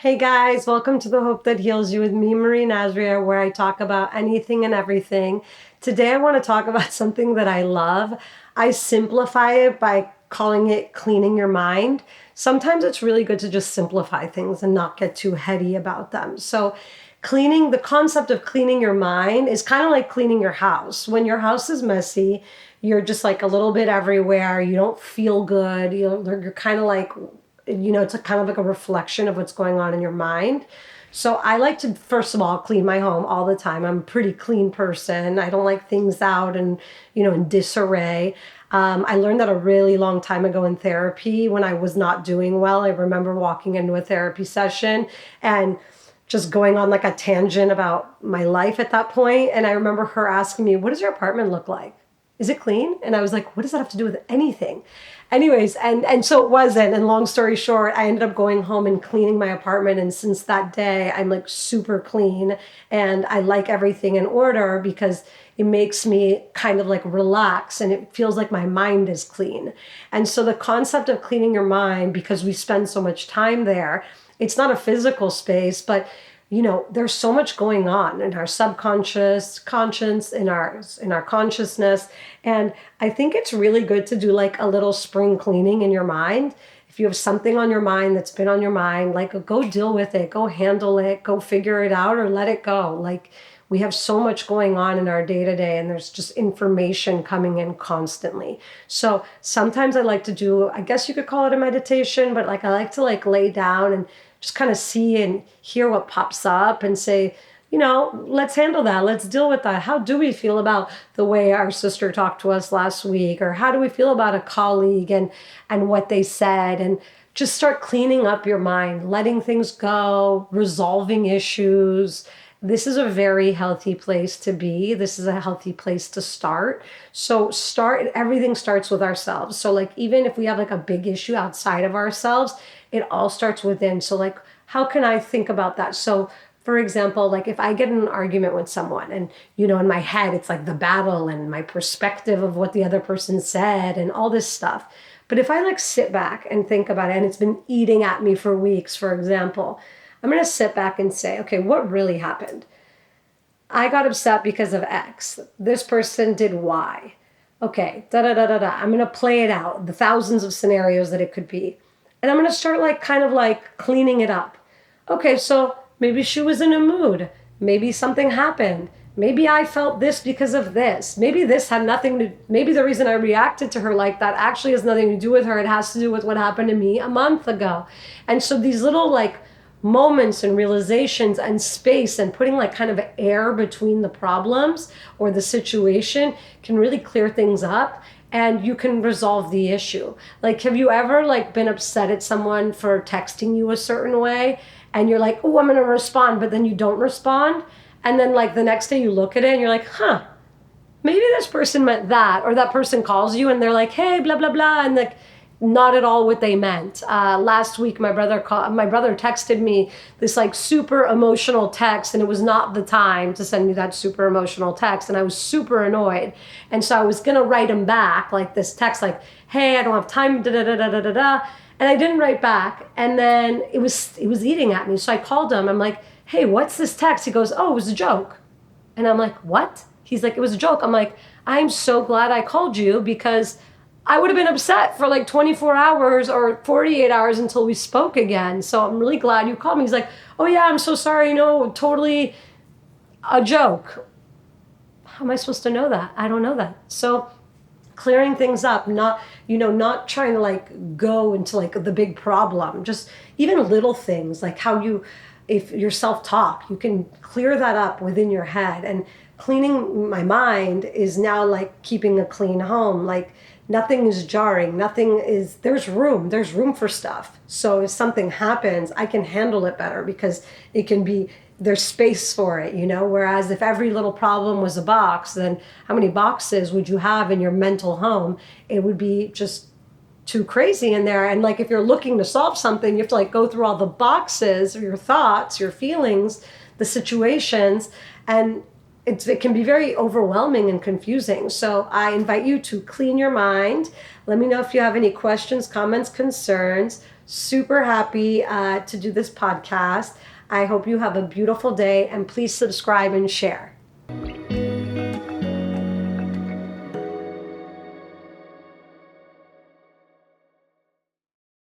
Hey guys, welcome to the Hope That Heals You with me, Marie Nazria, where I talk about anything and everything. Today I want to talk about something that I love. I simplify it by calling it cleaning your mind. Sometimes it's really good to just simplify things and not get too heady about them. So the concept of cleaning your mind is kind of like cleaning your house. When your house is messy, you're just like a little bit everywhere. You don't feel good. You're kind of like, it's a kind of like a reflection of what's going on in your mind. So I like to, first of all, clean my home all the time. I'm a pretty clean person. I don't like things out and, in disarray. I learned that a really long time ago in therapy when I was not doing well. I remember walking into a therapy session and just going on like a tangent about my life at that point. And I remember her asking me, "What does your apartment look like? Is it clean?" And I was like, "What does that have to do with anything?" Anyways, and so it wasn't. And long story short, I ended up going home and cleaning my apartment. And since that day, I'm like super clean and I like everything in order because it makes me kind of like relax and it feels like my mind is clean. And so the concept of cleaning your mind, because we spend so much time there, it's not a physical space, but there's so much going on in our subconscious, conscience, in our consciousness. And I think it's really good to do like a little spring cleaning in your mind. If you have something on your mind that's been on your mind, like go deal with it, go handle it, go figure it out or let it go. Like we have so much going on in our day to day and there's just information coming in constantly. So sometimes I like to do, I guess you could call it a meditation, but like I like to like lay down and just kind of see and hear what pops up and say, let's handle that. Let's deal with that. How do we feel about the way our sister talked to us last week? Or how do we feel about a colleague and what they said? And just start cleaning up your mind, letting things go, resolving issues. This is a very healthy place to be. This is a healthy place to start. So everything starts with ourselves. So like, even if we have like a big issue outside of ourselves, it all starts within. So like, how can I think about that? So for example, like if I get in an argument with someone and, in my head, it's like the battle and my perspective of what the other person said and all this stuff. But if I like sit back and think about it and it's been eating at me for weeks, for example, I'm going to sit back and say, okay, what really happened? I got upset because of X. This person did Y. Okay, da da da da da. I'm going to play it out, the thousands of scenarios that it could be. And I'm going to start like kind of like cleaning it up. Okay, so maybe she was in a mood. Maybe something happened. Maybe I felt this because of this. Maybe this had maybe the reason I reacted to her like that actually has nothing to do with her. It has to do with what happened to me a month ago. And so these little like moments and realizations and space and putting like kind of air between the problems or the situation can really clear things up and you can resolve the issue. Like, have you ever like been upset at someone for texting you a certain way and you're like, "Oh, I'm going to respond," but then you don't respond? And then like the next day you look at it and you're like, maybe this person meant that. Or that person calls you and they're like, "Hey, blah, blah, blah." And like, not at all what they meant. Last week, my brother texted me this like super emotional text, and it was not the time to send me that super emotional text, and I was super annoyed. And so I was gonna write him back like this text, like, "Hey, I don't have time, da da da da da da da," and I didn't write back. And then it was eating at me, so I called him. I'm like, "Hey, what's this text?" He goes, "Oh, it was a joke." And I'm like, "What?" He's like, "It was a joke." I'm like, "I'm so glad I called you because I would have been upset for like 24 hours or 48 hours until we spoke again. So I'm really glad you called me." He's like, "Oh yeah, I'm so sorry. No, totally a joke." How am I supposed to know that? I don't know that. So clearing things up, not trying to like go into like the big problem, just even little things like if your self-talk, you can clear that up within your head. And cleaning my mind is now like keeping a clean home. Like nothing is jarring, there's room for stuff. So if something happens, I can handle it better because there's space for it, whereas if every little problem was a box, then how many boxes would you have in your mental home? It would be just too crazy in there. And like if you're looking to solve something, you have to like go through all the boxes, your thoughts, your feelings, the situations, and it can be very overwhelming and confusing. So I invite you to clean your mind. Let me know if you have any questions, comments, concerns. Super happy to do this podcast. I hope you have a beautiful day, and please subscribe and share.